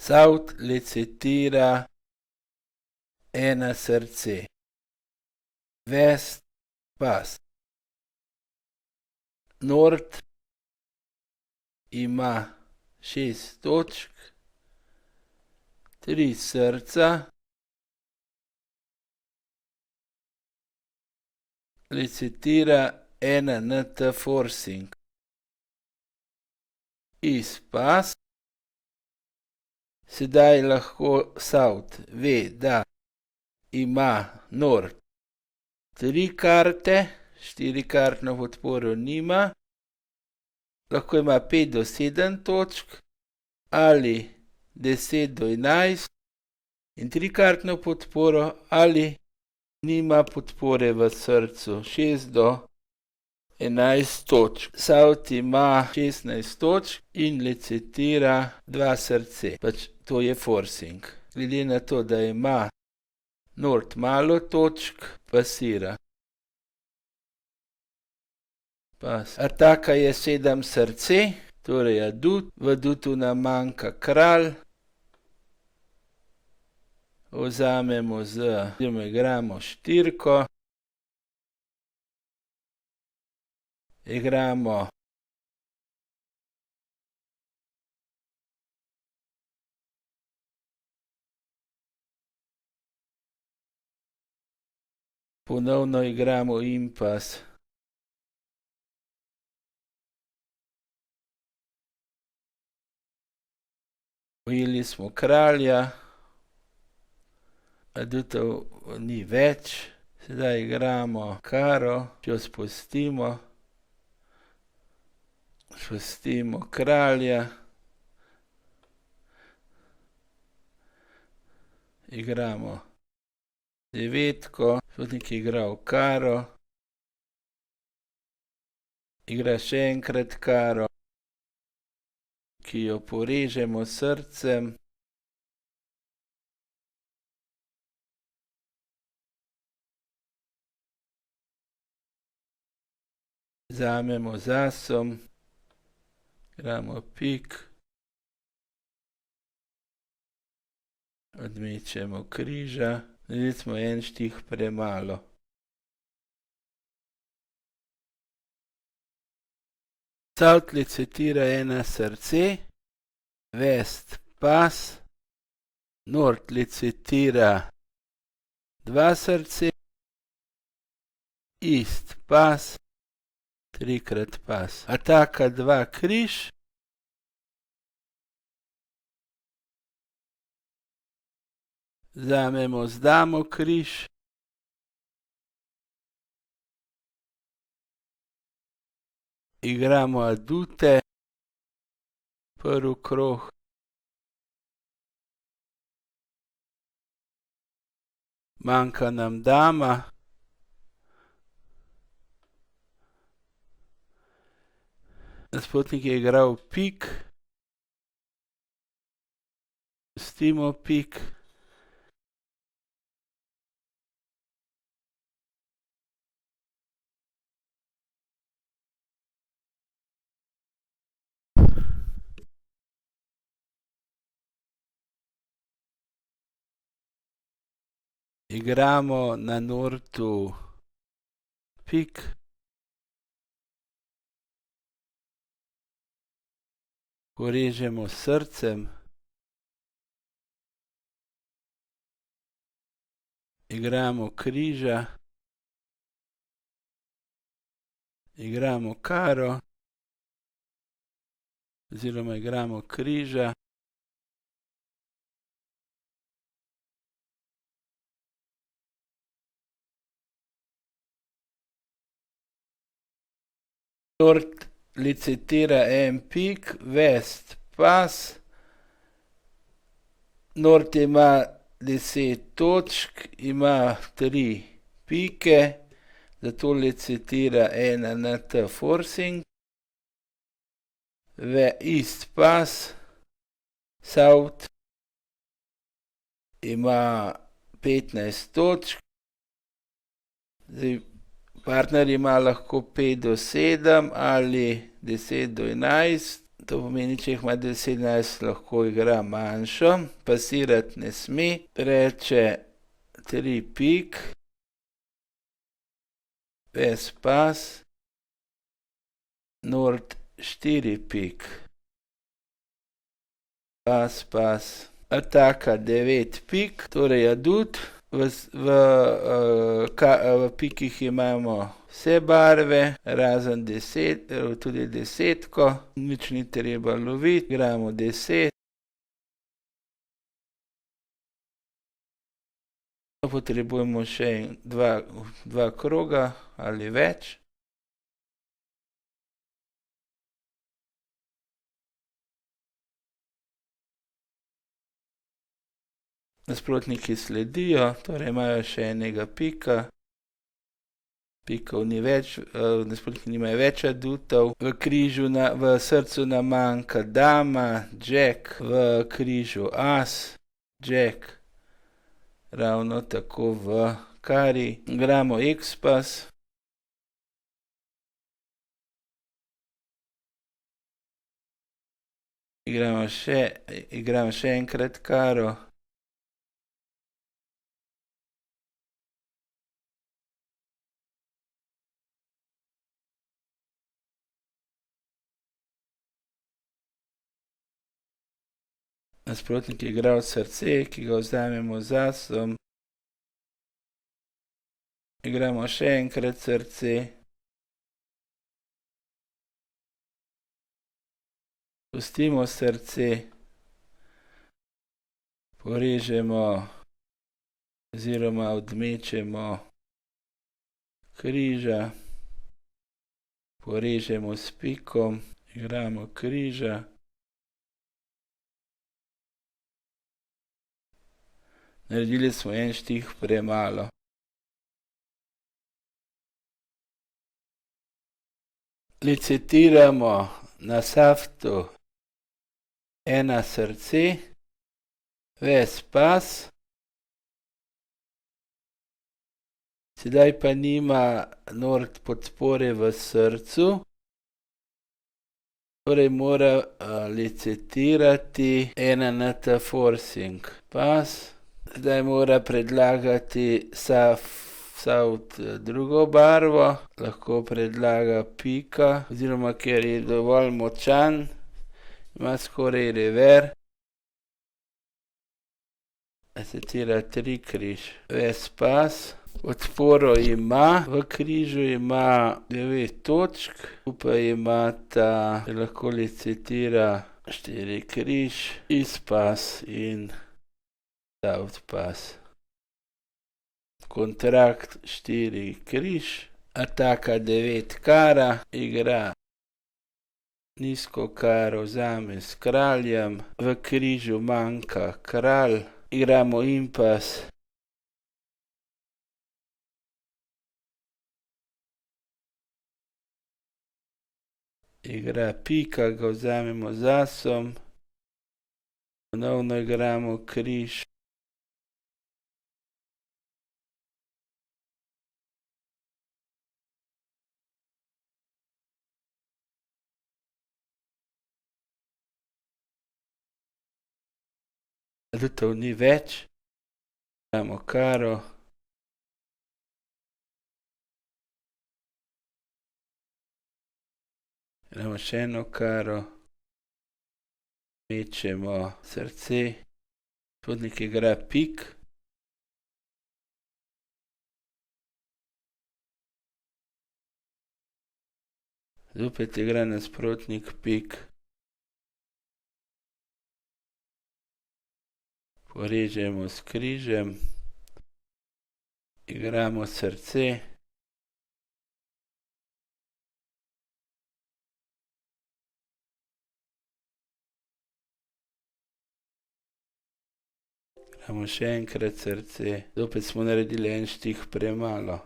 South licitira ena srce. West pas. North ima 6 točk, 3 srca. Licitira ena NT forcing. East pas. Sedaj lahko South ve, da ima North 3 karte, 4-kartno podporo nima. Lahko ima 5 do 7 točk ali 10 do 11 in 3-kartno podporo ali nima podpore v srcu 6 do 11 točk. South ima 16 točk in licitira 2 srce, pač to je forcing. Glede na to, da ima North malo točk, pasira. Pas. Ataka je 7 srce, torej adut. V adutu nam manjka kralj. Vzamemo oziroma igramo štirko. Igramo ponovno igramo impas. Ujeli smo kralja. Adutov ni več. Sedaj igramo karo, jo spustimo. Spustimo kralja. Igramo devetko. Sodnik je igral karo. Igra še enkrat karo, ki jo porežemo s srcem. Vzamemo z asom. Igramo pik. Odmečemo križa. Zdaj smo en štih premalo. South licitira ena srce. West pas. North licitira 2 srce. East pas. 3-krat pas. Ataka 2 križ. Vzamemo z damo križ. Igramo adute. Prvi krog. Manjka nam dama. Nasprotnik je igral pik. Pustimo pik. Igramo na Northu pik. Porežemo s srcem. Igramo križa. Igramo karo. Oziroma igramo križa. North licitira en pik, West pas. North ima 10 točk, ima 3 pike, zato licitira ena NT forcing. East pas. South ima 15 točk. Zdaj partner ima lahko 5 do 7 ali 10 do 11. To pomeni, če jih ima 17, lahko igra manjšo, pasirati ne sme, reče 3 pik, ves pas, nord 4 pik, pas, ataka 9 pik, torej adut, v pikih imamo vse barve, razen 10, tudi desetko, nič ni treba loviti, igramo 10. Potrebujemo še dva kroga ali več. Nasprotniki sledijo, torej imajo še enega pika. Pikov ni več, nasprotniki nimajo več adutov. V srcu nam manjka dama, džek, v križu as, džek, ravno tako v kari. Igramo ekspas. Igram še enkrat karo. Nasprotnik je igral srce, ki ga vzamemo z asom. Igramo še enkrat srce. Pustimo srce. Porežemo oziroma odmečemo križa. Porežemo s pikom. Igramo križa. Naredili smo en štih premalo. Licitiramo na saftu 1 srce, ves pas. Sedaj pa nima nord podpore v srcu. Torej mora licitirati 1 NT forcing pas. Zdaj mora predlagati saft drugo barvo, lahko predlaga pika, oziroma ker je dovolj močan, ima skoraj rever. Licitira 3 križ, ves pas. Podporo ima, v križu ima 9 točk, skupaj imata, lahko licitira 4 križ, iz pas in saft pas. Kontrakt 4 križ, ataka 9 kara, igra nizko karo, vzame s kraljem, v križu manjka kralj, igramo impas. Igra pika, ga vzamemo z asom, ponovno igramo križ. Adutov ni več, igramo karo. Igramo še eno karo, mečemo srce, nasprotnik igra pik. Zopet igra nasprotnik pik. Porežemo s križem, igramo srce. Igramo še enkrat srce, zopet smo naredili en štih premalo.